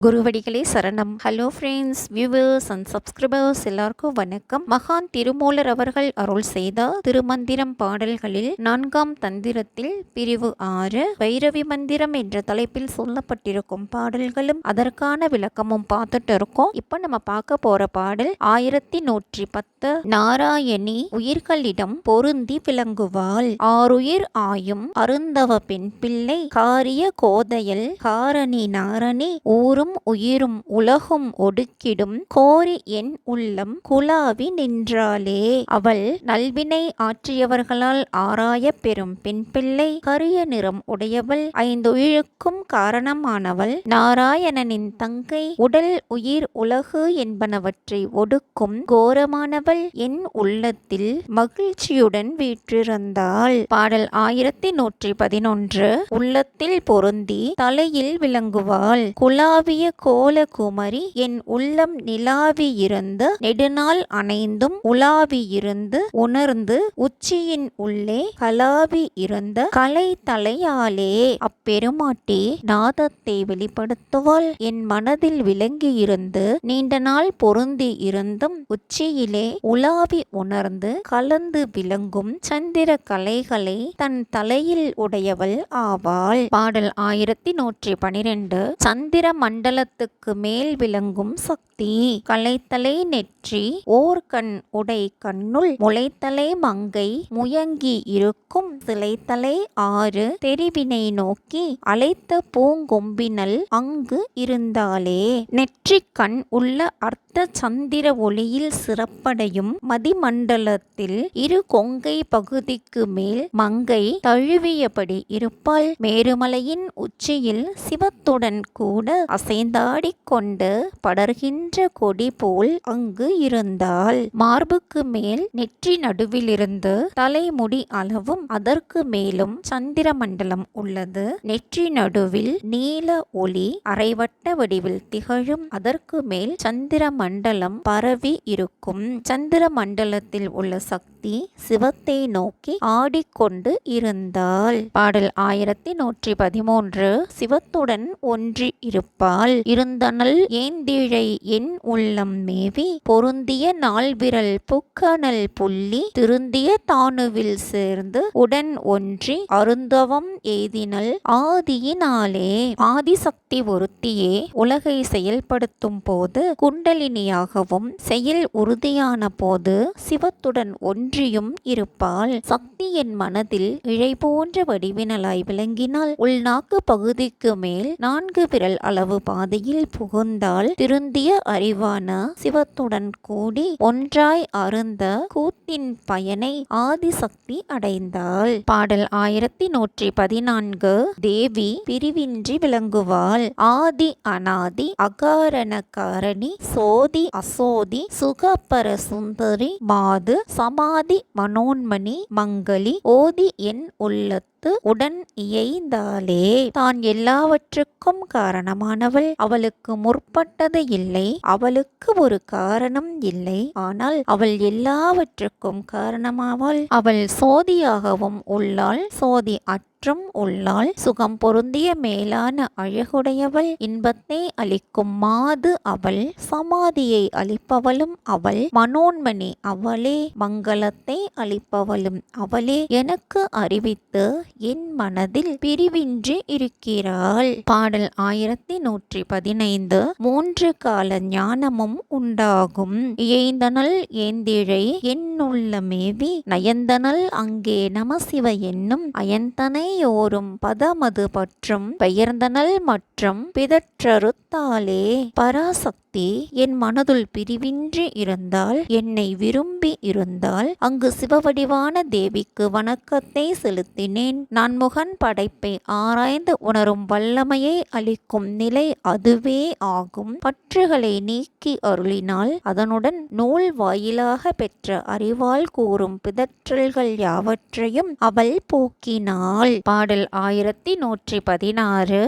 குருவடிகளே சரணம். Hello friends, viewers and subscribers எல்லாருக்கும் வணக்கம். மகான் திருமூலர் அவர்கள் அருள் செய்த திருமந்திரம் பாடல்களில் 4ஆம் தந்திரத்தில் பிரிவு 6 பைரவி மந்திரம் என்ற தலைப்பில் சொல்லப்பட்டிருக்கும் பாடல்களும் அதற்கான விளக்கமும் பார்த்துட்டு இருக்கோம். இப்போ நம்ம பார்க்க போற பாடல் 1110. நாராயணி உயிர்களிடம் பொருந்தி விளங்குவாள், ஆறுயிர் ஆயும் அருந்தவ பெண் பிள்ளை, காரிய கோதையல் காரணி நாரணி, ஊரும் உயிரும் உலகும் ஒடுக்கிடும் கோரி என் உள்ளம் குலாவி நின்றாளே. அவள் நல்வினை ஆற்றியவர்களால் ஆராய பெறும் பெண் பிள்ளை, கரிய நிறம் உடையவள், 5 உயிருக்கும் காரணமானவள், நாராயணனின் தங்கை, உடல் உயிர் உலகு என்பனவற்றை ஒடுக்கும் கோரமானவள், என் உள்ளத்தில் மகிழ்ச்சியுடன் வீற்றிருந்தாள். பாடல் 1111. உள்ளத்தில் பொருந்தி தலையில் விளங்குவாள், குலாவிய கோல குமரி, என் உள்ளம் நிலாவியிருந்து நெடுநாள் அணைந்தும் உலாவியிருந்து உணர்ந்து உச்சியின் உள்ளே கலாவி இருந்த கலை தலையாலே. அப்பெருமாட்டி நாதத்தை வெளிப்படுத்துவாள், என் மனதில் விளங்கியிருந்து நீண்ட நாள் பொருந்தி இருந்தும் உச்சியிலே உலாவி உணர்ந்து கலந்து விளங்கும் சந்திர கலைகளை தன் தலையில் உடையவள் ஆவாள். பாடல் 1112. சந்திர மண்டலத்துக்கு மேல் விளங்கும் சக்தி, கலைத்தலை நெற்றி ஓர் கண் உடை கண்ணுள், முளைத்தலை மங்கை முயங்கி இருக்கும், சிலைத்தலை 6 தெரிவினை நோக்கி அழைத்த பூங்கொம்பினல் அங்கு இருந்தாளே. நெற்றி கண் உள்ள அர்த்த சந்திர ஒளியில் சிறப்படையும் மதிமண்டலத்தில் இரு கொங்கை பகுதிக்கு மேல் மங்கை தழுவியபடி இருப்பாள். மேருமலையின் உச்சியில் சிவத்துடன் கூட அசைந்தாடிக் கொண்டு படர்கின்ற கொடி போல் அங்கு இருந்தாள். மார்புக்கு மேல் நெற்றி நடுவிலிருந்து தலைமுடி அளவும் அதற்கு மேலும் சந்திர மண்டலம் உள்ளது. நெற்றி நடுவில் நீல ஒளி அரைவட்ட வடிவில் திகழும், அதற்கு மேல் சந்திர மண்டலம் பரவி இருக்கும். சந்திர மண்டலத்தில் உள்ள சக்தி சிவத்தை நோக்கி ஆடிக்கொண்டு இருந்தாள். பாடல் 1113. சிவத்துடன் ஒன்றி இருப்பாள், இருந்தனள் ஏந்திழை என் உள்ளம் மேவி, பொருந்திய நாள்விரல் புக்கனல் புள்ளி, திருந்திய தானுவில் சேர்ந்து உடன் ஒன்றி அருந்தவம் எய்தினள் ஆதியினாலே. ஆதிசக்தி ஒருத்தியே உலகை செயல்படுத்தும் போது குண்டலினியாகவும், செயல் உறுதியான போது சிவத்துடன் ஒன்றியும் இருப்பாள். சக்தி என் மனதில் இழை போன்ற வடிவினலாய் விளங்கினாள். உள்நாக்கு பகுதிக்கு மேல் 4 விரல் அளவு பாதையில் புகுந்தாள். திருந்திய அறிவான சிவத்துடன் கூடி ஒன்றாய் அருந்த கூத்தின் பயனை ஆதிசக்தி அடைந்தாள். பாடல் 1114. தேவி பிரிவின்றி விளங்குவாள், ஆதி அநாதி அகாரண காரணி, சோதி அசோதி சுகப்பர சுந்தரி, மாது சமாதி மனோன்மணி மங்களி, ஓதி என் உள்ளத்து உடன் இயைந்தாளே. தான் எல்லாவற்றுக்கும் காரணமானவள், அவளுக்கு முற்பட்டது இல்லை, அவளுக்கு ஒரு காரணம் இல்லை, ஆனால் அவள் எல்லாவற்றுக்கும் காரணமாவாள். அவள் சோதியாகவும் உள்ளாள், சோதி மற்றும் உள்ளாள், சுகம் பொருந்திய மேலான அழகுடையவள், இன்பத்தை அளிக்கும் மாது அவள், சமாதியை அளிப்பவளும் அவள், மனோன்மணி அவளே, மங்களத்தை அளிப்பவளும் அவளே, எனக்கு அறிவித்து என் மனதில் பிரிவின்றி இருக்கிறாள். பாடல் 1115. 3 கால ஞானமும் உண்டாகும், இயைந்தனள் ஏந்திழை என் உள்ளமேவி, நயந்தனள் அங்கே நமசிவ என்னும், அயந்தனை யோரும் பதமது பற்றும், பெயர்ந்தனள் மற்றும் பிதற்றறுத்தாளே. பராசக்தி என் மனதுள் பிரிவின்றி இருந்தால், என்னை விரும்பி இருந்தால், அங்கு சிவவடிவான தேவிக்கு வணக்கத்தை செலுத்தினேன். நான்முகன் படைப்பை ஆராய்ந்து உணரும் வல்லமையை அளிக்கும் நிலை அதுவே ஆகும். பற்றுகளை நீக்கி அருளினால் அதனுடன் நூல் வாயிலாக பெற்ற அறிவால் கூறும் பிதற்றல்கள் யாவற்றையும் அவள் போக்கினாள். பாடல் 1116.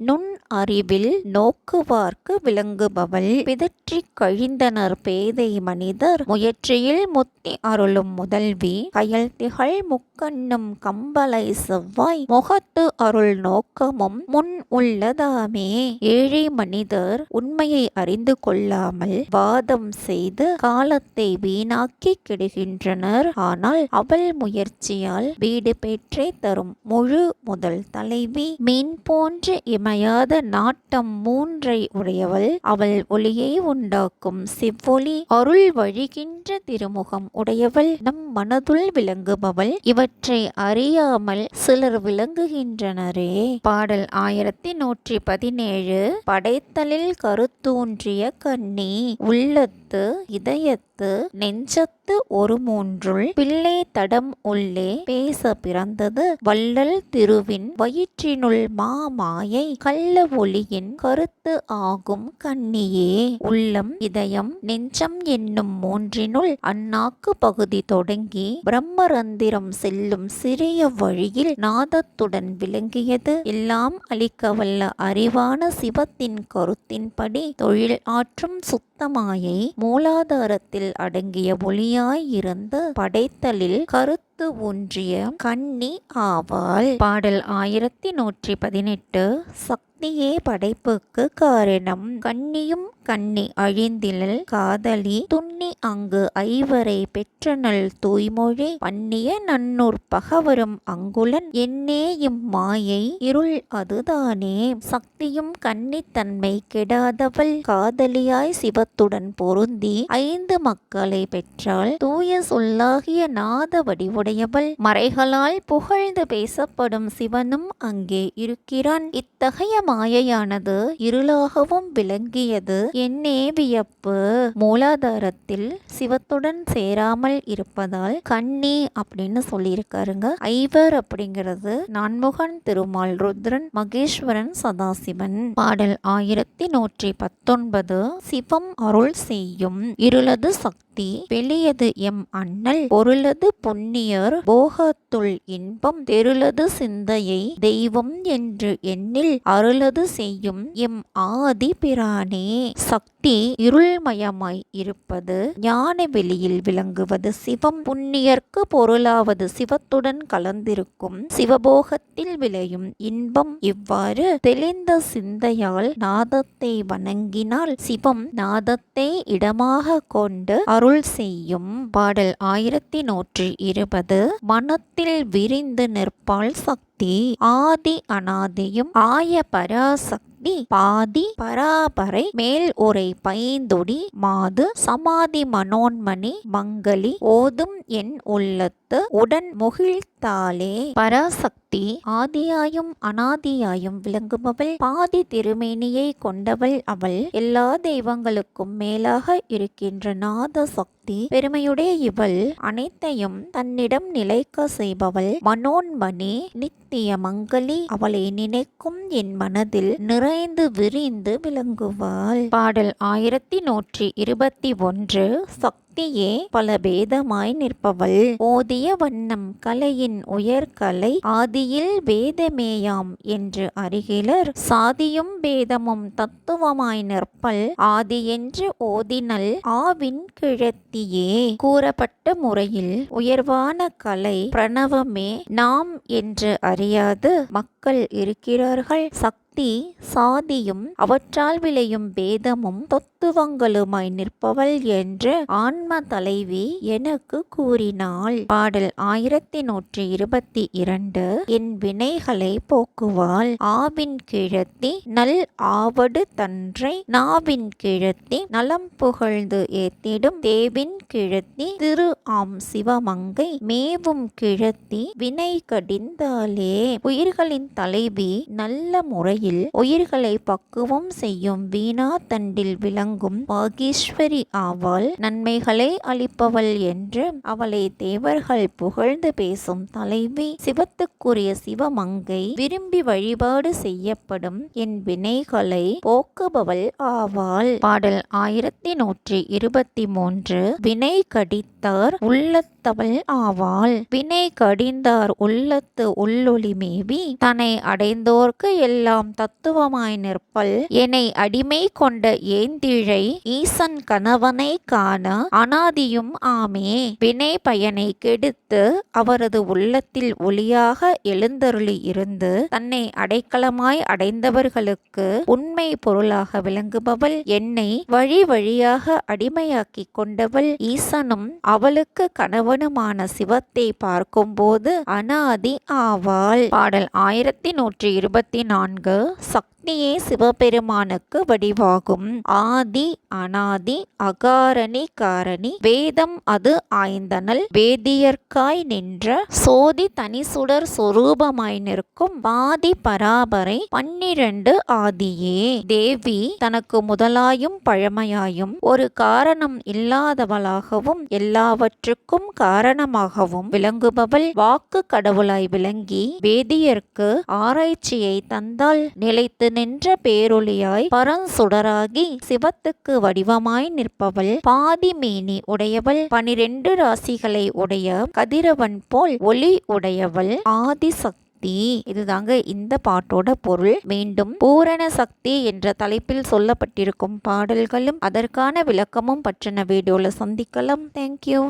நுண் அறிவில் நோக்குவார்க்கு விளங்குபவள். பிதற்றிக் கழிந்தனர் பேதை மனிதர் முயற்சியில் முத்தி அருளும் முதல்வி. கயல் திகழ் முக்கண்ணும் கம்பலை செவ்வாய் முகத்து அருள் நோக்கமும் முன் உள்ளதாமே. ஏழை மனிதர் உண்மையை அறிந்து கொள்ளாமல் வாதம் செய்து காலத்தை வீணாக்கி கெடுகின்றனர். ஆனால் அவள் முயற்சியால் வீடு பெற்றே தரும் முழு முதல் தலைவி. மீன் போன்று இமையாத நாட்டம் மூன்றை உடையவள். அவள் ஒளியை உண்டாக்கும் செவ்வொளி. அருள் வழிகின்ற திருமுகம் உடையவள். நம் மனதுள் விளங்குபவள். இவற்றை அறியாமல் சிலர் விளங்குகின்றனரே. பாடல் 1117. படைத்தலில் கருத்தூன்றிய கண்ணி. உள்ளத்து இதயத்து நெஞ்சத்து ஒரு மூன்றுள் பிள்ளை தடம் உள்ளே பேச பிறந்தது. வள்ளல் திருவின் வயிற்றினுள் மாமாயை கள்ள ஒளியின் கருத்து ஆகும் கண்ணியே. உள்ளம் இதயம் நெஞ்சம் என்னும் மூன்றினுள் அந்நாக்கு பகுதி தொடங்கி பிரம்மரந்திரம் செல்லும் சிறிய வழியில் நாதத்துடன் விளங்கியது. எல்லாம் அளிக்க வல்ல அறிவான சிவத்தின் கருத்தின்படி தொழில் ஆற்றும் சுத்தமாயை மூலாதாரத்தில் அடங்கிய ஒளியாய் இருந்து படைத்தலில் கருத்து ஊன்றிய கண்ணி ஆவாள். பாடல் 1118. சக்தியே படைப்புக்கு காரணம். கண்ணியும் கண்ணி அழிந்திலல் காதலி துண்ணி அங்கு ஐவரை பெற்றனள் தூய்மொழி. பண்ணிய நன்னூர் பகவரும் அங்குலன் என்னே இம்மாயை இருள் அதுதானே. சக்தியும் கன்னித்தன்மை கெடாதவள் காதலியாய் சிவத்துடன் பொருந்தி 5 மக்களை பெற்றாள். தூய சொல்லாகிய நாத வடிவுடையவள். மறைகளால் புகழ்ந்து பேசப்படும் சிவனும் அங்கே இருக்கிறான். இத்தகைய மாயையானது இருளாகவும் விளங்கியது. என்னே வியப்பு. மூலாதாரத்தில் சிவத்துடன் சேராமல் இருப்பதால் கண்ணி அப்படின்னு சொல்லியிருக்காருங்க. ஐவர் அப்படிங்கிறது நான்முகன் திருமால், ருத்ரன், மகேஸ்வரன், சதாசிவன். பாடல் 1119. சிவம் அருள் செய்யும் இருளது சக்தி வெளியது எம் அண்ணல் பொருளது புண்ணியர் போகத்துள் இன்பம் தெருளது சிந்தையை தெய்வம் என்று எண்ணில் அருளது செய்யும் எம் ஆதி பிரானே. சக்தி இருள்மயமாய் இருப்பது ஞான வெளியில் விளங்குவது சிவம். புண்ணியர்க்கு பொருளாவது சிவத்துடன் கலந்திருக்கும் சிவபோகத்தில் விளையும் இன்பம். இவ்வாறு தெளிந்த சிந்தையால் நாதத்தை வணங்கினால் சிவம் நாதத்தை இடமாக கொண்டு அருள் செய்யும். பாடல் 1120. மனத்தில் விரிந்து நிற்பாள் சக்தி. ஆதி அநாதியும் ஆய பராசக்தி பாதி பராபரை மேல் உரை பைந்தொடி மாது சமாதி மனோன்மணி மங்களி ஓதும் என் உள்ளத்து உடன் முகிழ்த்தாளே. பராசக்தி ஆதியாயும் அனாதியாயும் விளங்குபவள். பாதி திருமேனியை கொண்டவள் அவள். எல்லா தெய்வங்களுக்கும் மேலாக இருக்கின்ற நாத சக்தி பெருமையுடைய இவள் அனைத்தையும் தன்னிடம் நிலைக்க செய்பவள். மனோன்மணி நித்திய மங்களி. அவளை நினைக்கும் என் மனதில் நிறைந்து விரிந்து விளங்குவாள். பாடல் 1121. சக்தியே பல பேதமாய் நிற்பவள். ஓதிய வண்ணம் கலையின் உயர்கலை ஆதியில் வேதமேயாம் என்று அறிகிலர். சாதியும் பேதமும் தத்துவமாய் நிற்பல் ஆதி என்று ஓதினல் ஆவின் கிழத்தியே. கூறப்பட்ட முறையில் உயர்வான கலை பிரணவமே நாம் என்று அறியாது மக்கள் இருக்கிறார்கள். சக்தி சாதியும் அவற்றால் விளையும் பேதமும் தத்துவங்களுமாய் நிற்பவள் என்று ஆன்ம தலைவி எனக்கு கூறினாள். பாடல் 1122. என் வினைகளை போக்குவாள். ஆவின் கிழத்தி நல் ஆவடு தன்றை நாவின் கிழத்தி நலம் புகழ்ந்து ஏத்திடும் தேவின் கிழத்தி திரு ஆம் சிவமங்கை மேவும் கிழத்தி வினை கடிந்தாலே. உயிர்களின் தலைவி நல்ல முறையில் உயிர்களை பக்குவம் செய்யும் வீணா தண்டில் விளங்கும் வாகீஸ்வரி ஆவாள். நன்மைகளை அளிப்பவள் என்று அவளை தேவர்கள் புகழ்ந்து பேசும் தலைவி. சிவத்துக்குரிய சிவமங்கை விரும்பி வழிபாடு செய்யப்படும் என் வினைகளை போக்குபவள் ஆவாள். பாடல் 1123. வினை கடித்தார் உள்ளத்தவள் ஆவாள். வினை கடிந்தார் உள்ளத்து உள்ளொளி மேவி தன்னை அடைந்தோர்க்கு எல்லாம் தத்துவமாய் நிற்பல் என்னை அடிமை கொண்ட ஏந்திழை ஈசன் கணவனை காண அனாதியும் ஆமே. வினை பயனை கெடுத்து அவரது உள்ளத்தில் ஒளியாக எழுந்தருளி இருந்து தன்னை அடைக்கலமாய் அடைந்தவர்களுக்கு உண்மை பொருளாக விளங்குபவள், என்னை வழி வழியாக அடிமையாக்கி கொண்டவள், ஈசனும் அவளுக்கு கணவனுமான சிவத்தை பார்க்கும்போது அனாதி ஆவாள். பாடல் 1124. சக்தியே சிவபெருமானுக்கு வடிவாகும். ஆதி அனாதி அகாரணி காரணி வேதம் அது ஆய்ந்தனள் வேதியர்க்காய் நின்ற சோதி தனிசுடர் சொரூபமாய் நிற்கும் பாதி பராபரை 12 ஆதியே. தேவி தனக்கு முதலாயும் பழமையாயும் ஒரு காரணம் இல்லாதவளாகவும் எல்லாவற்றுக்கும் காரணமாகவும் விளங்குபவள், வாக்கு கடவுளாய் விளங்கி வேதியர்க்கு ஆராய்ச்சியை தந்தால் நிலைத்து நின்ற பேரொளியாய் பரஞ்சுடராகி சிவத்துக்கு வடிவமாய் நிற்பவள், பாதி மேனி உடையவள், 12 ராசிகளை உடைய கதிரவன் போல் ஒளி உடையவள், ஆதிசக்தி. இதுதாங்க இந்த பாட்டோட பொருள். மீண்டும் பூரண சக்தி என்ற தலைப்பில் சொல்லப்பட்டிருக்கும் பாடல்களும் அதற்கான விளக்கமும் பற்றின வீடியோல சந்திக்கலாம். தேங்க்யூ.